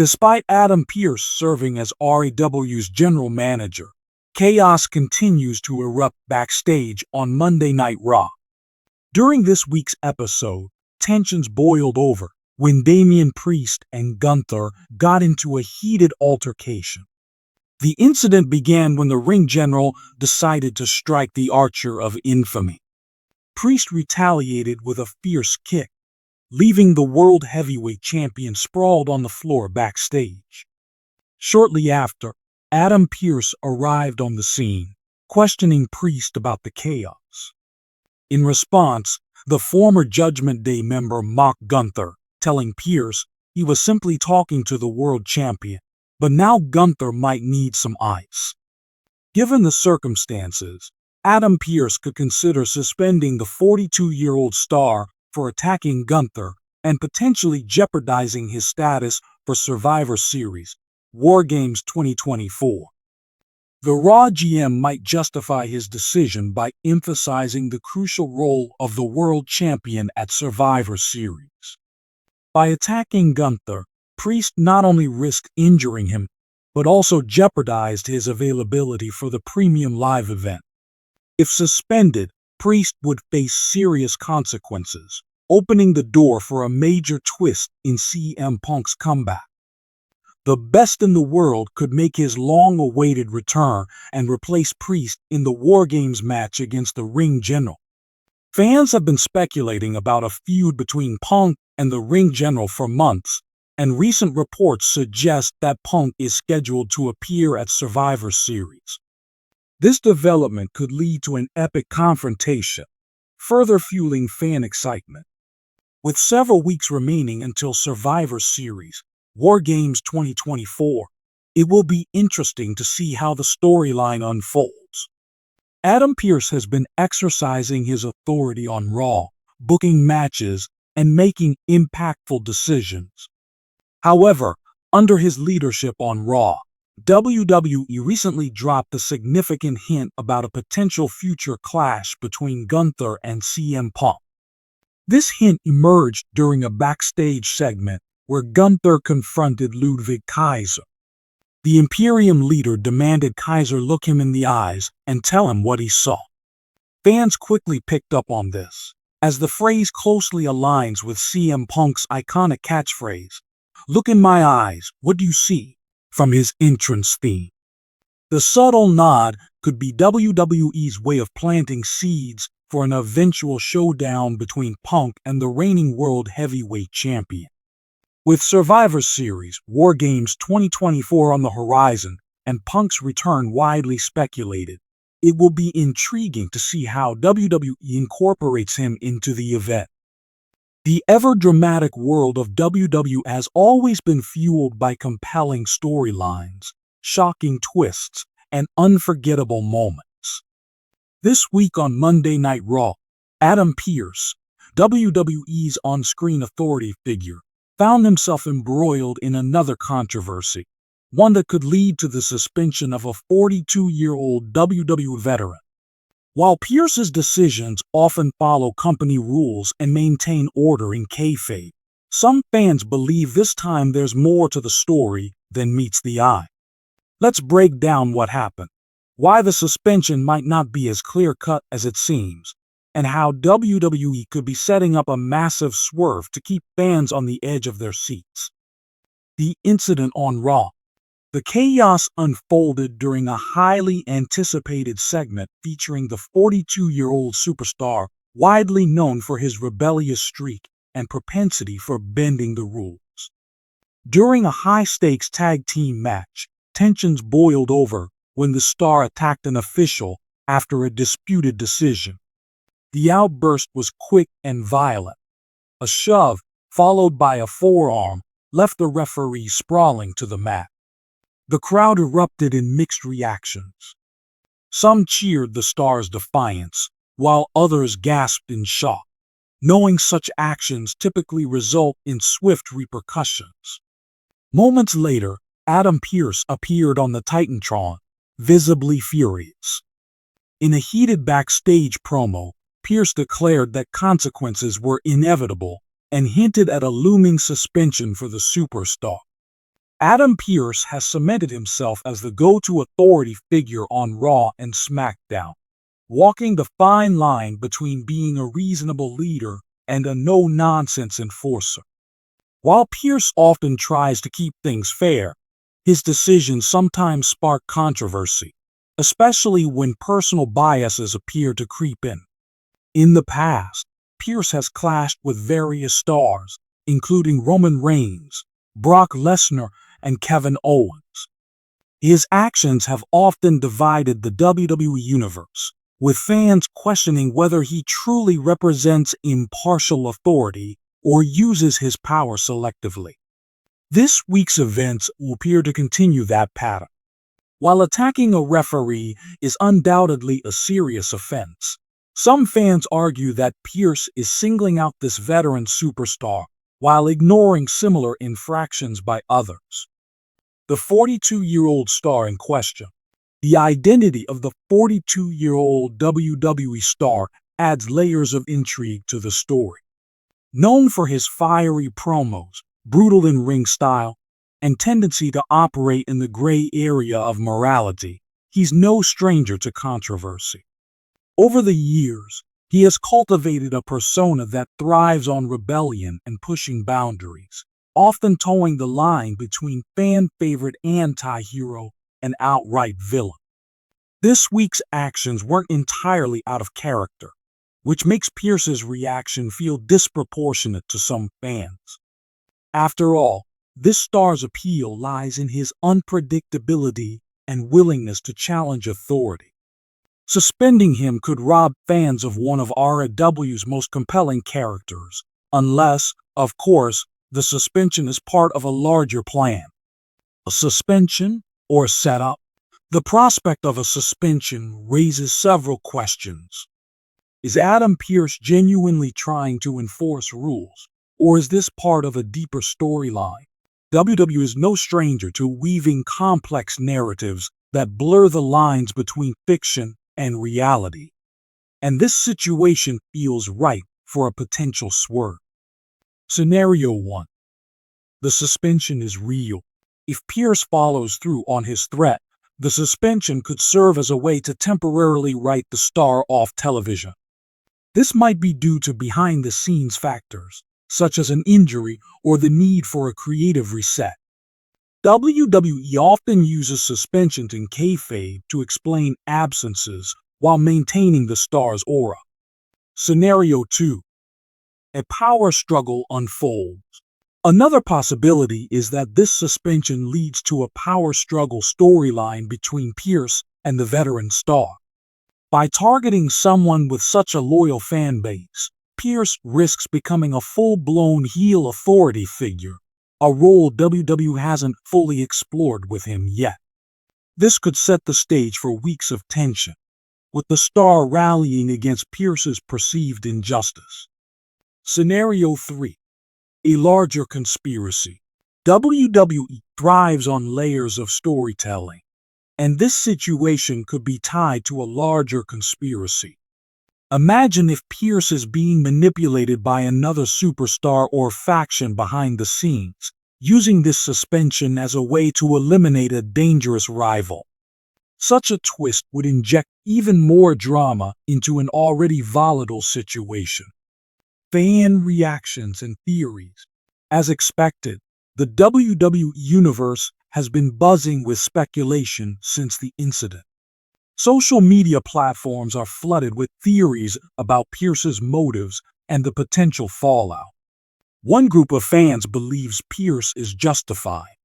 Despite Adam Pearce serving as RAW's general manager, chaos continues to erupt backstage on Monday Night Raw. During this week's episode, tensions boiled over when Damian Priest and Gunther got into a heated altercation. The incident began when the ring general decided to strike the Archer of Infamy. Priest retaliated with a fierce kick, leaving the World Heavyweight Champion sprawled on the floor backstage. Shortly after, Adam Pearce arrived on the scene, questioning Priest about the chaos. In response, the former Judgment Day member mocked Gunther, telling Pearce he was simply talking to the world champion, but now Gunther might need some ice. Given the circumstances, Adam Pearce could consider suspending the 42-year-old star for attacking Gunther and potentially jeopardizing his status for Survivor Series, War Games 2024. The Raw GM might justify his decision by emphasizing the crucial role of the world champion at Survivor Series. By attacking Gunther, Priest not only risked injuring him, but also jeopardized his availability for the premium live event. If suspended, Priest would face serious consequences, opening the door for a major twist in CM Punk's comeback. The best in the world could make his long-awaited return and replace Priest in the War Games match against the Ring General. Fans have been speculating about a feud between Punk and the Ring General for months, and recent reports suggest that Punk is scheduled to appear at Survivor Series. This development could lead to an epic confrontation, further fueling fan excitement. With several weeks remaining until Survivor Series, War Games 2024, it will be interesting to see how the storyline unfolds. Adam Pearce has been exercising his authority on Raw, booking matches, and making impactful decisions. However, under his leadership on Raw, WWE recently dropped a significant hint about a potential future clash between Gunther and CM Punk. This hint emerged during a backstage segment where Gunther confronted Ludwig Kaiser. The Imperium leader demanded Kaiser look him in the eyes and tell him what he saw. Fans quickly picked up on this, as the phrase closely aligns with CM Punk's iconic catchphrase, "Look in my eyes, what do you see?" from his entrance theme. The subtle nod could be WWE's way of planting seeds for an eventual showdown between Punk and the reigning World Heavyweight Champion. With Survivor Series, War Games 2024 on the horizon, and Punk's return widely speculated, it will be intriguing to see how WWE incorporates him into the event. The ever-dramatic world of WWE has always been fueled by compelling storylines, shocking twists, and unforgettable moments. This week on Monday Night Raw, Adam Pearce, WWE's on-screen authority figure, found himself embroiled in another controversy, one that could lead to the suspension of a 42-year-old WWE veteran. While Pearce's decisions often follow company rules and maintain order in kayfabe, some fans believe this time there's more to the story than meets the eye. Let's break down what happened, why the suspension might not be as clear-cut as it seems, and how WWE could be setting up a massive swerve to keep fans on the edge of their seats. The incident on Raw. The chaos unfolded during a highly anticipated segment featuring the 42-year-old superstar, widely known for his rebellious streak and propensity for bending the rules. During a high-stakes tag team match, tensions boiled over when the star attacked an official after a disputed decision. The outburst was quick and violent. A shove, followed by a forearm, left the referee sprawling to the mat. The crowd erupted in mixed reactions. Some cheered the star's defiance, while others gasped in shock, knowing such actions typically result in swift repercussions. Moments later, Adam Pearce appeared on the Titantron, visibly furious. In a heated backstage promo, Pearce declared that consequences were inevitable and hinted at a looming suspension for the superstar. Adam Pearce has cemented himself as the go-to authority figure on Raw and SmackDown, walking the fine line between being a reasonable leader and a no-nonsense enforcer. While Pearce often tries to keep things fair, his decisions sometimes spark controversy, especially when personal biases appear to creep in. In the past, Pearce has clashed with various stars, including Roman Reigns, Brock Lesnar, and Kevin Owens. His actions have often divided the WWE Universe, with fans questioning whether he truly represents impartial authority or uses his power selectively. This week's events will appear to continue that pattern. While attacking a referee is undoubtedly a serious offense, some fans argue that Pearce is singling out this veteran superstar while ignoring similar infractions by others. The 42-year-old star in question. The identity of the 42-year-old WWE star adds layers of intrigue to the story. Known for his fiery promos, brutal in-ring style, and tendency to operate in the gray area of morality, he's no stranger to controversy. Over the years, he has cultivated a persona that thrives on rebellion and pushing boundaries, often towing the line between fan-favorite anti-hero and outright villain. This week's actions weren't entirely out of character, which makes Pearce's reaction feel disproportionate to some fans. After all, this star's appeal lies in his unpredictability and willingness to challenge authority. Suspending him could rob fans of one of ROW's most compelling characters, unless, of course, the suspension is part of a larger plan. A suspension or a setup? The prospect of a suspension raises several questions. Is Adam Pearce genuinely trying to enforce rules, or is this part of a deeper storyline? WWE is no stranger to weaving complex narratives that blur the lines between fiction and reality, and this situation feels ripe for a potential swerve. Scenario 1. The suspension is real. If Pearce follows through on his threat, the suspension could serve as a way to temporarily write the star off television. This might be due to behind-the-scenes factors, such as an injury or the need for a creative reset. WWE often uses suspensions in kayfabe to explain absences while maintaining the star's aura. Scenario 2. A power struggle unfolds. Another possibility is that this suspension leads to a power struggle storyline between Pearce and the veteran star. By targeting someone with such a loyal fan base, Pearce risks becoming a full-blown heel authority figure, a role WWE hasn't fully explored with him yet. This could set the stage for weeks of tension, with the star rallying against Pearce's perceived injustice. Scenario 3. A larger conspiracy. WWE thrives on layers of storytelling, and this situation could be tied to a larger conspiracy. Imagine if Pearce is being manipulated by another superstar or faction behind the scenes, using this suspension as a way to eliminate a dangerous rival. Such a twist would inject even more drama into an already volatile situation. Fan reactions and theories. As expected, the WWE Universe has been buzzing with speculation since the incident. Social media platforms are flooded with theories about Pearce's motives and the potential fallout. One group of fans believes Pearce is justified.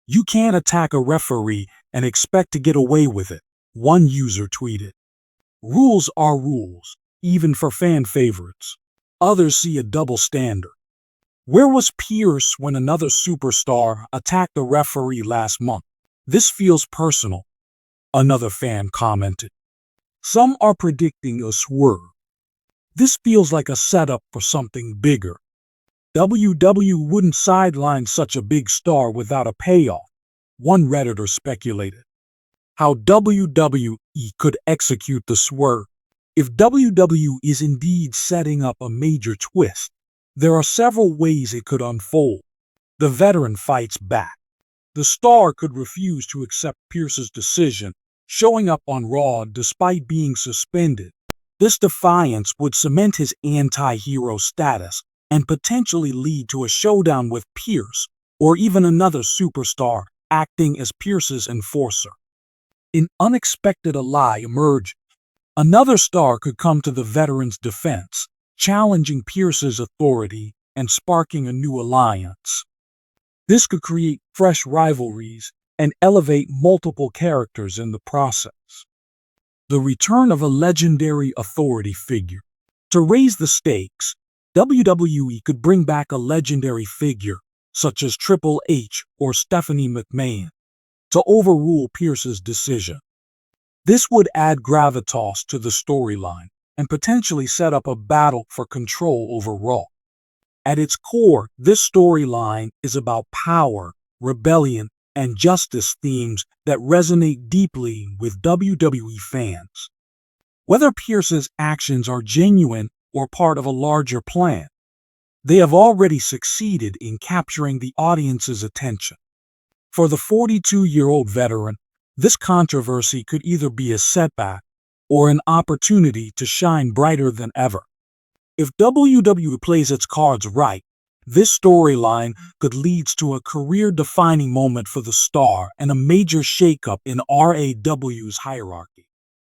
"You can't attack a referee and expect to get away with it," one user tweeted. "Rules are rules, even for fan favorites." Others see a double standard. "Where was Pearce when another superstar attacked a referee last month? This feels personal," another fan commented. Some are predicting a swerve. "This feels like a setup for something bigger. WWE wouldn't sideline such a big star without a payoff," one Redditor speculated. How WWE could execute the swerve. If WWE is indeed setting up a major twist, there are several ways it could unfold. The veteran fights back. The star could refuse to accept Pearce's decision, showing up on Raw despite being suspended. This defiance would cement his anti-hero status and potentially lead to a showdown with Pearce, or even another superstar acting as Pearce's enforcer. An unexpected ally emerged. Another star could come to the veteran's defense, challenging Pearce's authority and sparking a new alliance. This could create fresh rivalries and elevate multiple characters in the process. The return of a legendary authority figure. To raise the stakes, WWE could bring back a legendary figure, such as Triple H or Stephanie McMahon, to overrule Pearce's decision. This would add gravitas to the storyline and potentially set up a battle for control over Raw. At its core, this storyline is about power, rebellion, and justice themes that resonate deeply with WWE fans. Whether Pearce's actions are genuine or part of a larger plan, they have already succeeded in capturing the audience's attention. For the 42-year-old veteran, this controversy could either be a setback or an opportunity to shine brighter than ever. If WWE plays its cards right, this storyline could lead to a career-defining moment for the star and a major shakeup in RAW's hierarchy.